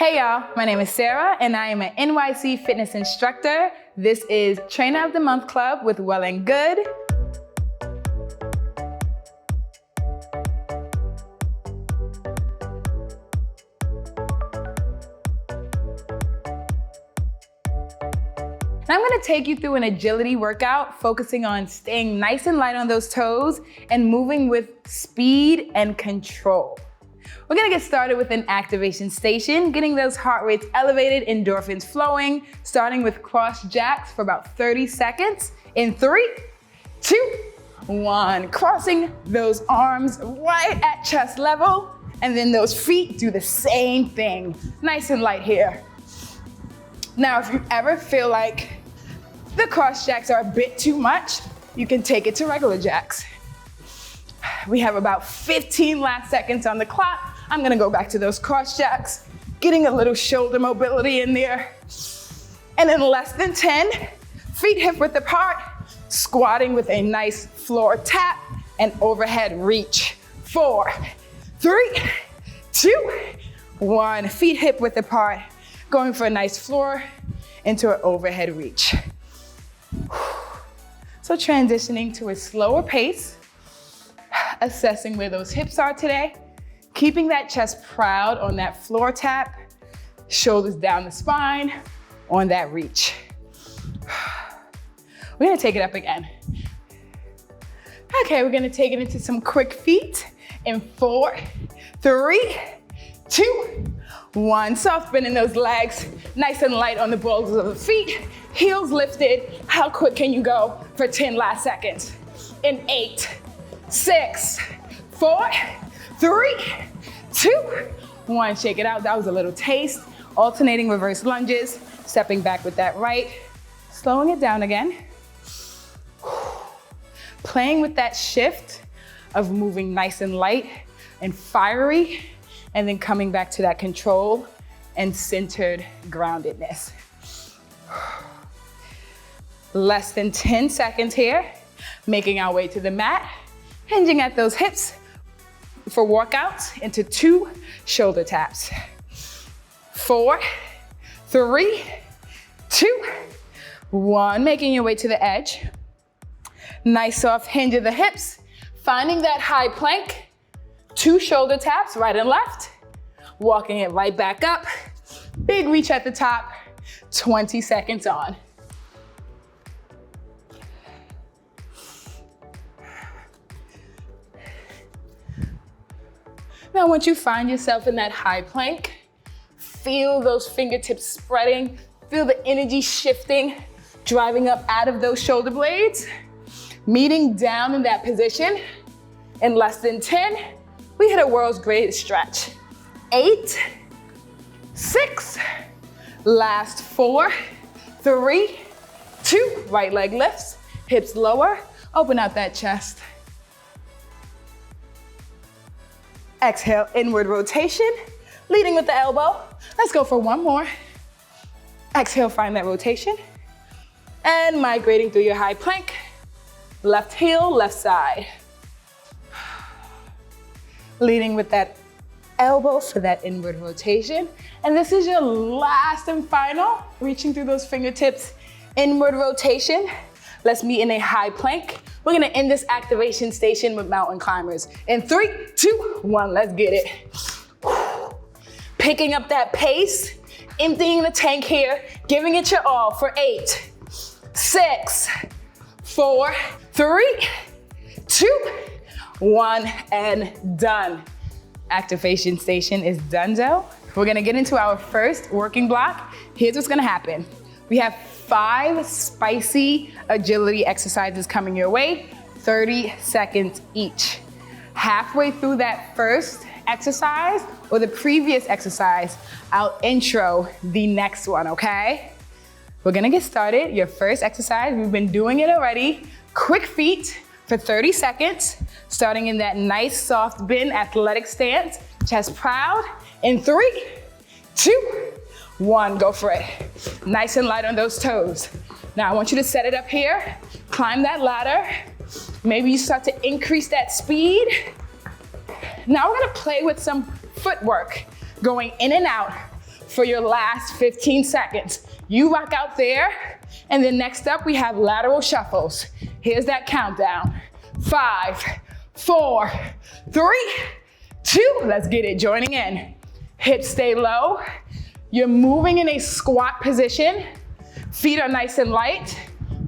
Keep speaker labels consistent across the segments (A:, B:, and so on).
A: Hey y'all, my name is Sara and I am an NYC fitness instructor. This is Trainer of the Month Club with Well+Good. And I'm gonna take you through an agility workout focusing on staying nice and light on those toes and moving with speed and control. We're gonna get started with an activation station, getting those heart rates elevated, endorphins flowing, starting with cross jacks for about 30 seconds. In 3, 2, 1. Crossing those arms right at chest level, and then those feet do the same thing. Nice and light here. Now, if you ever feel like the cross jacks are a bit too much, you can take it to regular jacks. We have about 15 last seconds on the clock. I'm gonna go back to those cross jacks, getting a little shoulder mobility in there. And in less than 10, feet hip width apart, squatting with a nice floor tap and overhead reach. 4, 3, 2, 1. Feet hip width apart, going for a nice floor into an overhead reach. So transitioning to a slower pace, assessing where those hips are today, keeping that chest proud on that floor tap, shoulders down the spine on that reach. We're gonna take it up again. Okay, we're gonna take it into some quick feet in 4, 3, 2, 1. Soft bend in those legs, nice and light on the balls of the feet, heels lifted. How quick can you go for 10 last seconds? In 8, 6, 4, 3, 2, 1. Shake it out. That was a little taste. Alternating reverse lunges, stepping back with that right, slowing it down again. Playing with that shift of moving nice and light and fiery, and then coming back to that control and centered groundedness. Less than 10 seconds here, making our way to the mat, hinging at those hips for workouts into 2 shoulder taps. 4, 3, 2, 1. Making your way to the edge. Nice soft hinge of the hips, finding that high plank. 2 shoulder taps, right and left. Walking it right back up. Big reach at the top, 20 seconds on. Now, once you find yourself in that high plank, feel those fingertips spreading, feel the energy shifting, driving up out of those shoulder blades, meeting down in that position. In less than 10, we hit a world's greatest stretch. 8, 6, last 4, 3, 2, right leg lifts, hips lower, open out that chest. Exhale, inward rotation, leading with the elbow. Let's go for 1 more. Exhale, find that rotation. And migrating through your high plank. Left heel, left side. Leading with that elbow for that inward rotation. And this is your last and final, reaching through those fingertips, inward rotation. Let's meet in a high plank. We're gonna end this activation station with mountain climbers. In 3, 2, 1, let's get it. Picking up that pace, emptying the tank here, giving it your all for 8, 6, 4, 3, 2, 1, and done. Activation station is donezo. We're gonna get into our first working block. Here's what's gonna happen. We have 5 spicy agility exercises coming your way, 30 seconds each. Halfway through that first exercise or the previous exercise, I'll intro the next one, okay? We're gonna get started. Your first exercise, we've been doing it already. Quick feet for 30 seconds, starting in that nice soft bend athletic stance, chest proud. In 3, 2, 1, go for it. Nice and light on those toes. Now I want you to set it up here, climb that ladder. Maybe you start to increase that speed. Now we're gonna play with some footwork, going in and out, for your last 15 seconds. You rock out there, and then next up we have lateral shuffles. Here's that countdown. 5, 4, 3, 2, let's get it, joining in. Hips stay low. You're moving in a squat position. Feet are nice and light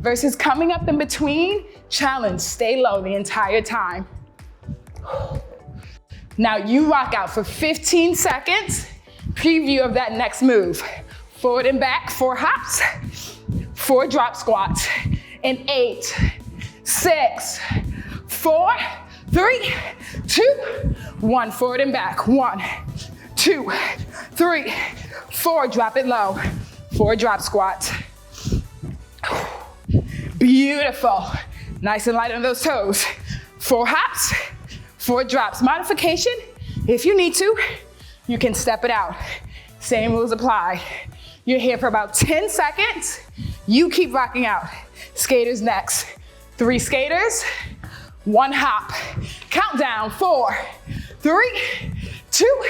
A: versus coming up in between. Challenge, stay low the entire time. Now you rock out for 15 seconds. Preview of that next move. Forward and back, 4 hops, 4 drop squats, in 8, 6, 4, 3, 2, 1. Forward and back. 1, 2, 3, 4. Drop it low. 4 drop squats. Beautiful. Nice and light on those toes. 4 hops, 4 drops. Modification, if you need to, you can step it out. Same rules apply. You're here for about 10 seconds. You keep rocking out. Skaters next. 3 skaters, 1 hop. Countdown, 4, 3, 2,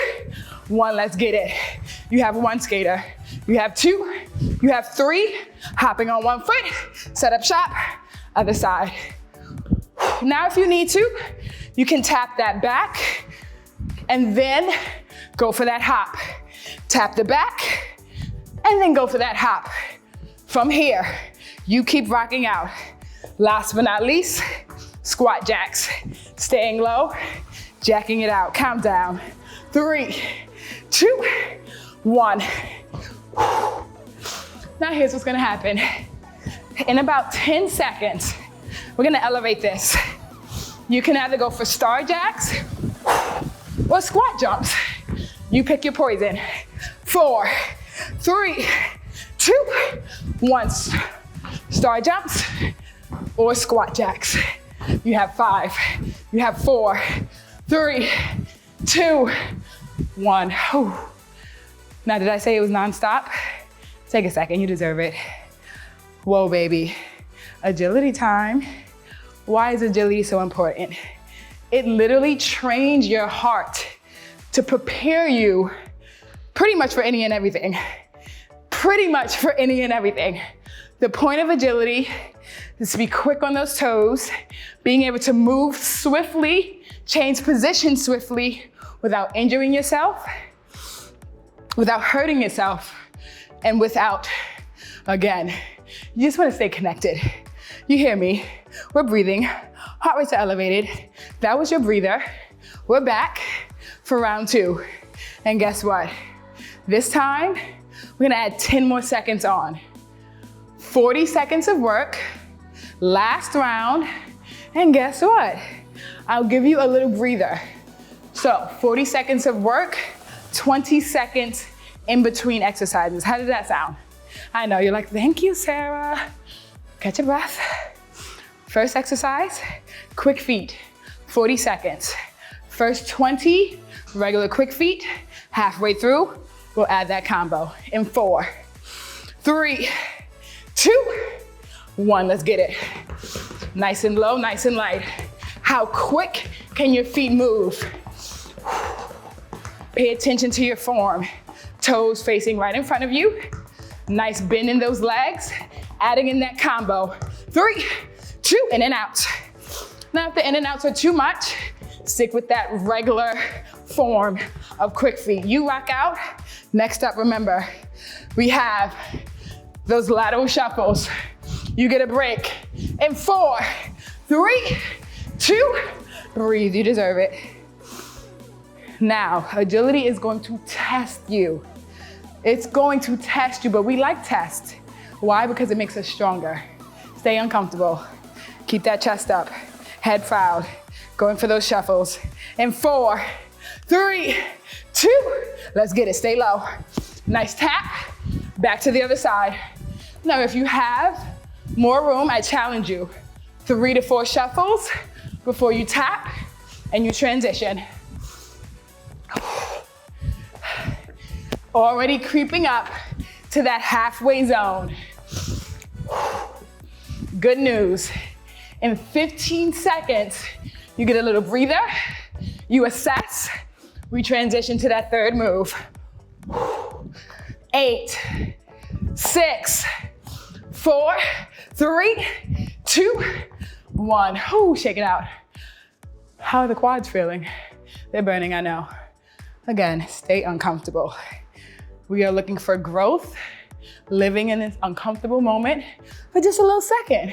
A: 1. Let's get it. You have 1 skater. You have 2, you have 3. Hopping on 1 foot, set up shop, other side. Now if you need to, you can tap that back and then go for that hop. Tap the back and then go for that hop. From here, you keep rocking out. Last but not least, squat jacks. Staying low, jacking it out. Countdown, 3, 2, 1. Now here's what's gonna happen. In about 10 seconds, we're gonna elevate this. You can either go for star jacks or squat jumps. You pick your poison. 4, 3, 2, 1. Star jumps or squat jacks. You have 5, you have 4, 3, 2, 1. Now, did I say it was nonstop? Take a second, you deserve it. Whoa, baby. Agility time. Why is agility so important? It literally trains your heart to prepare you pretty much for any and everything. Pretty much for any and everything. The point of agility is to be quick on those toes, being able to move swiftly, change position swiftly without injuring yourself, without hurting yourself, and without, again, you just want to stay connected. You hear me? We're breathing, heart rates are elevated. That was your breather. We're back for round 2. And guess what? This time, we're gonna add 10 more seconds on. 40 seconds of work, last round, and guess what? I'll give you a little breather. So 40 seconds of work, 20 seconds in between exercises. How does that sound? I know, you're like, thank you, Sarah. Catch your breath. First exercise, quick feet, 40 seconds. First 20, regular quick feet. Halfway through, we'll add that combo in 4, 3, 2, 1. Let's get it. Nice and low, nice and light. How quick can your feet move? Pay attention to your form. Toes facing right in front of you. Nice bend in those legs. Adding in that combo. 3, 2, in and out. Now if the in and outs are too much, stick with that regular form of quick feet. You rock out. Next up, remember, we have those lateral shuffles. You get a break. In 4, 3, 2, breathe, you deserve it. Now, agility is going to test you. It's going to test you, but we like tests. Why? Because it makes us stronger. Stay uncomfortable. Keep that chest up, head proud. Going for those shuffles. In 4, 3, 2, let's get it, stay low. Nice tap, back to the other side. Now, if you have more room, I challenge you. 3 to 4 shuffles before you tap and you transition. Already creeping up to that halfway zone. Good news. In 15 seconds, you get a little breather, you assess, we transition to that third move. 8, 6, 4, 3, 2, 1. Ooh, shake it out. How are the quads feeling? They're burning, I know. Again, stay uncomfortable. We are looking for growth, living in this uncomfortable moment for just a little second.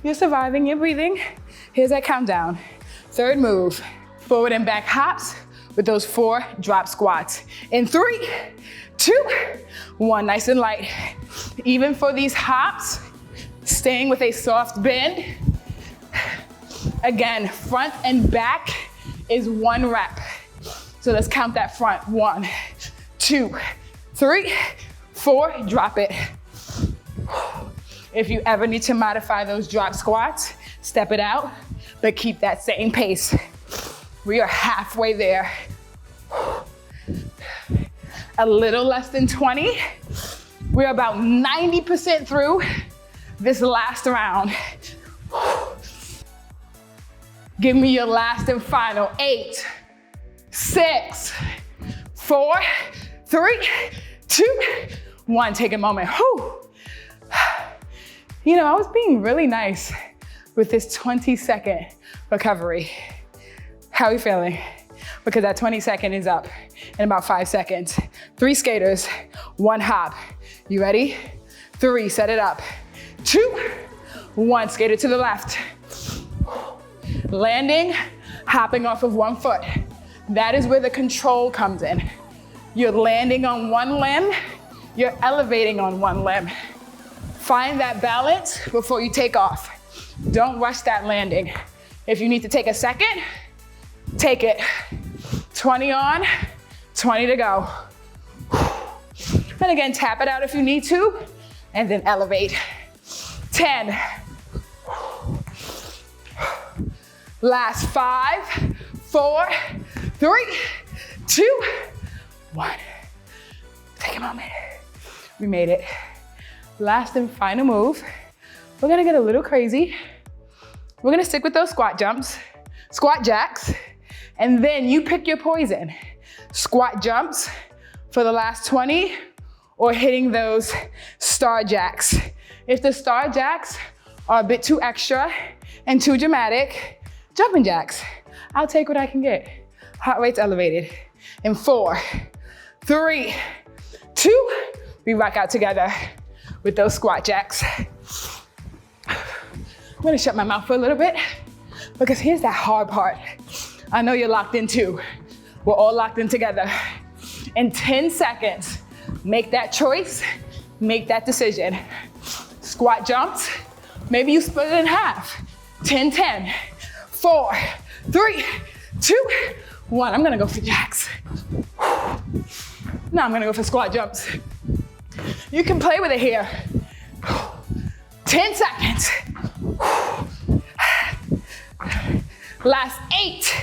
A: You're surviving, you're breathing. Here's that countdown. Third move, forward and back hops with those 4 drop squats. In 3, 2, 1, nice and light. Even for these hops, staying with a soft bend. Again, front and back is 1 rep. So let's count that front. 1, 2, 3, 4, drop it. If you ever need to modify those drop squats, step it out, but keep that same pace. We are halfway there. A little less than 20. We're about 90% through this last round. Give me your last and final. 8, 6, 4, 3, 2, 1. Take a moment. Whew. You know, I was being really nice with this 20-second recovery. How are you feeling? Because that 20-second is up in about 5 seconds. 3 skaters, 1 hop. You ready? 3, set it up. 2, 1, skater to the left. Landing, hopping off of 1 foot. That is where the control comes in. You're landing on 1 limb, you're elevating on 1 limb. Find that balance before you take off. Don't rush that landing. If you need to take a second, take it. 20 on, 20 to go. And again, tap it out if you need to, and then elevate. 10. Last 5, 4, 3, 2, 1. Take a moment. We made it. Last and final move. We're gonna get a little crazy. We're gonna stick with those squat jumps, squat jacks, and then you pick your poison. Squat jumps for the last 20, or hitting those star jacks. If the star jacks are a bit too extra and too dramatic, jumping jacks. I'll take what I can get. Heart rate's elevated. In 4, 3, 2, we rock out together with those squat jacks. I'm gonna shut my mouth for a little bit because here's that hard part. I know you're locked in too. We're all locked in together. In 10 seconds, make that choice, make that decision. Squat jumps, maybe you split it in half. 10, 10, 4, 3, 2, 1. I'm gonna go for jacks. Now I'm gonna go for squat jumps. You can play with it here. 10 seconds. Last 8,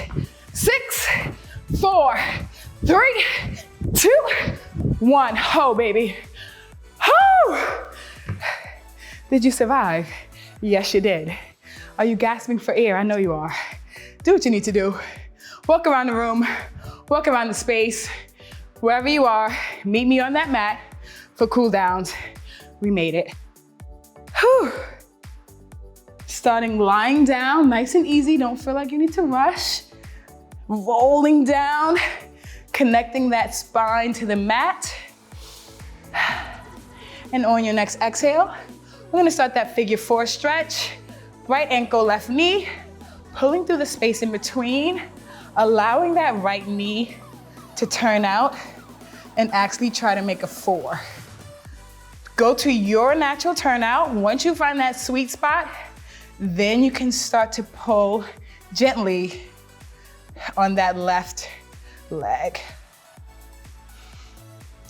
A: 6, 4, 3, 2, 1. Oh, baby. Oh! Did you survive? Yes, you did. Are you gasping for air? I know you are. Do what you need to do. Walk around the room, walk around the space. Wherever you are, meet me on that mat for cool downs. We made it. Whew. Starting lying down, nice and easy. Don't feel like you need to rush. Rolling down, connecting that spine to the mat. And on your next exhale, we're gonna start that figure 4 stretch. Right ankle, left knee, pulling through the space in between, allowing that right knee to turn out and actually try to make a 4. Go to your natural turnout. Once you find that sweet spot, then you can start to pull gently on that left leg.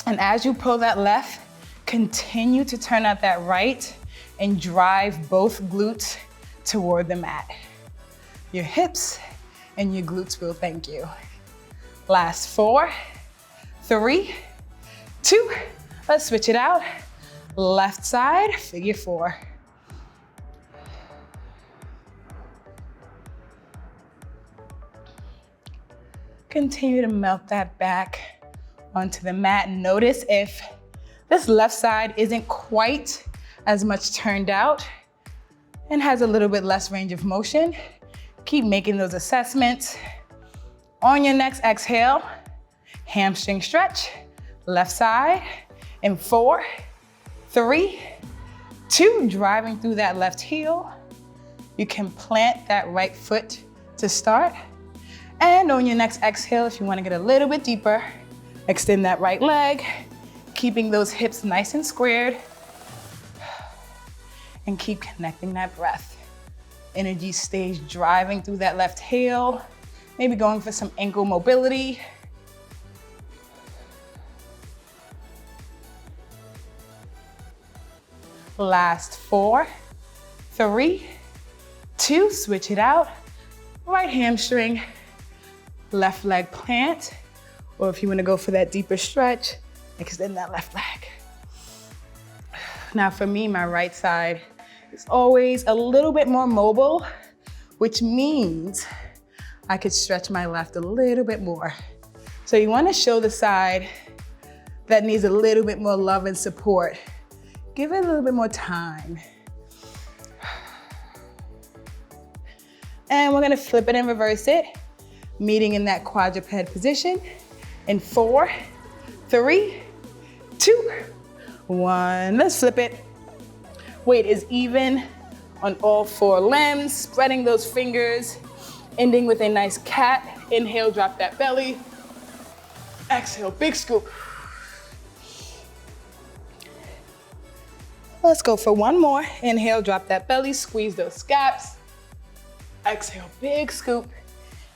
A: And as you pull that left, continue to turn out that right and drive both glutes toward the mat. Your hips and your glutes will thank you. Last 4, 3, 2, let's switch it out. Left side, figure 4. Continue to melt that back onto the mat. Notice if this left side isn't quite as much turned out and has a little bit less range of motion. Keep making those assessments. On your next exhale, hamstring stretch, left side, in 4, 3, 2, driving through that left heel. You can plant that right foot to start. And on your next exhale, if you want to get a little bit deeper, extend that right leg, keeping those hips nice and squared, and keep connecting that breath. Energy stays driving through that left heel, maybe going for some ankle mobility. Last 4, 3, 2, switch it out. Right hamstring, left leg plant, or if you want to go for that deeper stretch, extend that left leg. Now for me, my right side is always a little bit more mobile, which means I could stretch my left a little bit more. So you want to show the side that needs a little bit more love and support. Give it a little bit more time. And we're gonna flip it and reverse it, meeting in that quadruped position in 4, 3, 2, 1. Let's flip it. Weight is even on all 4 limbs, spreading those fingers, ending with a nice cat. Inhale, drop that belly. Exhale, big scoop. Let's go for one more. Inhale, drop that belly, squeeze those scaps. Exhale, big scoop.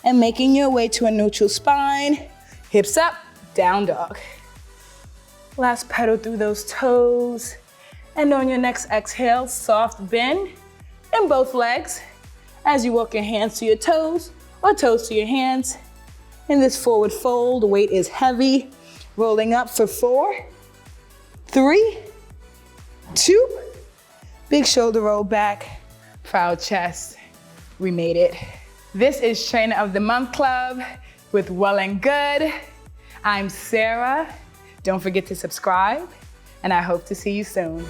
A: And making your way to a neutral spine. Hips up, down dog. Last pedal through those toes. And on your next exhale, soft bend in both legs as you walk your hands to your toes or toes to your hands. In this forward fold, weight is heavy. Rolling up for 4, 3, 2, big shoulder roll back, proud chest. We made it. This is Trainer of the Month Club with Well and Good. I'm Sara. Don't forget to subscribe, and I hope to see you soon.